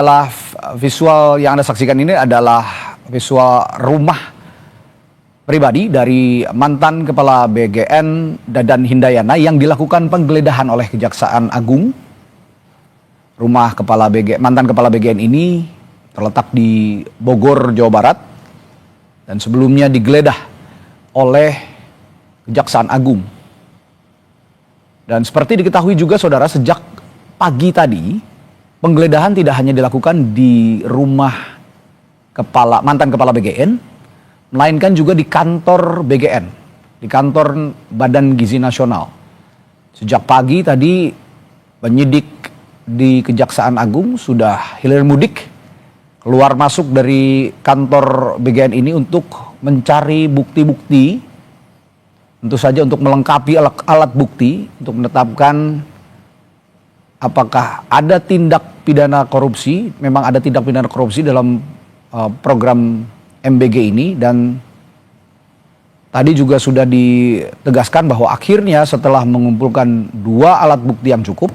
Adalah visual yang Anda saksikan ini adalah visual rumah pribadi dari mantan Kepala BGN Dadan Hindayana yang dilakukan penggeledahan oleh Kejaksaan Agung. Rumah mantan Kepala BGN ini terletak di Bogor, Jawa Barat, dan sebelumnya digeledah oleh Kejaksaan Agung. Dan seperti diketahui juga saudara, sejak pagi tadi penggeledahan tidak hanya dilakukan di rumah mantan Kepala BGN, melainkan juga di kantor BGN, di kantor Badan Gizi Nasional. Sejak pagi tadi penyidik di Kejaksaan Agung sudah hilir mudik keluar masuk dari kantor BGN ini untuk mencari bukti-bukti, tentu saja untuk melengkapi alat bukti untuk menetapkan apakah ada tindak pidana korupsi. Memang ada tindak pidana korupsi dalam program MBG ini, dan tadi juga sudah ditegaskan bahwa akhirnya setelah mengumpulkan 2 alat bukti yang cukup,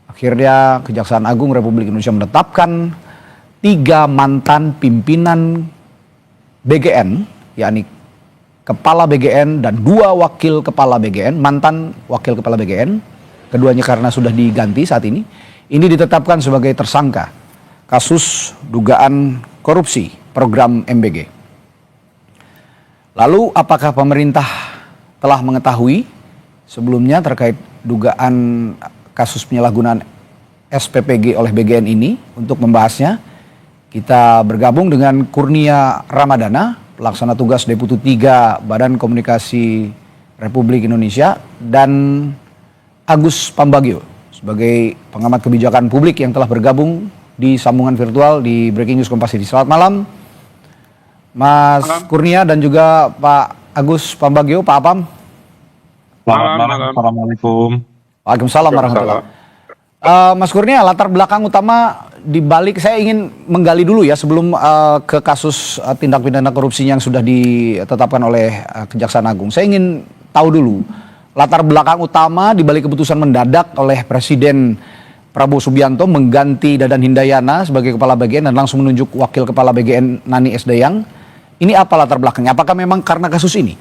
akhirnya Kejaksaan Agung Republik Indonesia menetapkan 3 mantan pimpinan BGN, yakni Kepala BGN dan 2 wakil Kepala BGN, mantan wakil Kepala BGN, keduanya karena sudah diganti saat ini ditetapkan sebagai tersangka kasus dugaan korupsi program MBG. Lalu apakah pemerintah telah mengetahui sebelumnya terkait dugaan kasus penyalahgunaan SPPG oleh BGN ini? Untuk membahasnya kita bergabung dengan Kurnia Ramadana, pelaksana tugas Deputi 3 Badan Komunikasi Republik Indonesia, dan Agus Pambagio sebagai pengamat kebijakan publik yang telah bergabung di sambungan virtual di Breaking News Kompas TV. Selamat malam Mas Kurnia dan juga Pak Agus Pambagio, Pak Apam. Selamat malam. Assalamualaikum. Waalaikumsalam warahmatullahi wabarakatuh. Mas Kurnia, latar belakang utama di balik, saya ingin menggali dulu ya sebelum ke kasus tindak pidana korupsi yang sudah ditetapkan oleh Kejaksaan Agung. Saya ingin tahu dulu latar belakang utama di balik keputusan mendadak oleh Presiden Prabowo Subianto mengganti Dadan Hindayana sebagai Kepala BGN dan langsung menunjuk Wakil Kepala BGN Nani S. Dayang. Ini apa latar belakangnya? Apakah memang karena kasus ini?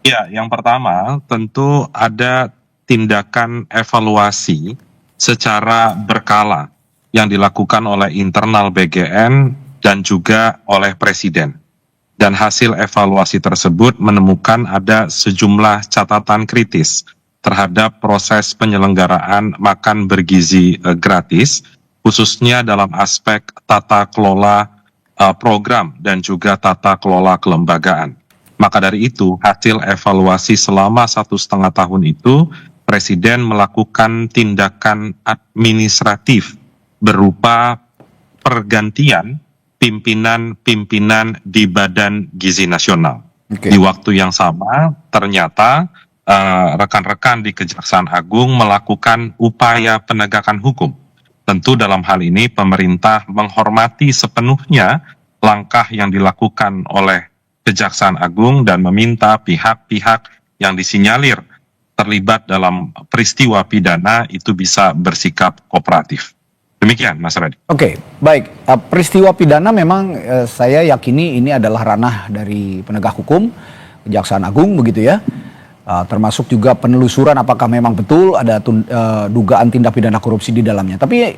Ya, yang pertama tentu ada tindakan evaluasi secara berkala yang dilakukan oleh internal BGN dan juga oleh Presiden. Dan hasil evaluasi tersebut menemukan ada sejumlah catatan kritis terhadap proses penyelenggaraan makan bergizi gratis, khususnya dalam aspek tata kelola program dan juga tata kelola kelembagaan. Maka dari itu, hasil evaluasi selama 1,5 tahun itu, Presiden melakukan tindakan administratif berupa pergantian pimpinan di Badan Gizi Nasional. Di waktu yang sama, ternyata rekan-rekan di Kejaksaan Agung melakukan upaya penegakan hukum. Tentu dalam hal ini pemerintah menghormati sepenuhnya langkah yang dilakukan oleh Kejaksaan Agung dan meminta pihak-pihak yang disinyalir terlibat dalam peristiwa pidana itu bisa bersikap kooperatif. Demikian Mas Radhi. Oke, baik. Peristiwa pidana memang saya yakini ini adalah ranah dari penegak hukum, Kejaksaan Agung begitu ya. Termasuk juga penelusuran apakah memang betul ada dugaan tindak pidana korupsi di dalamnya. Tapi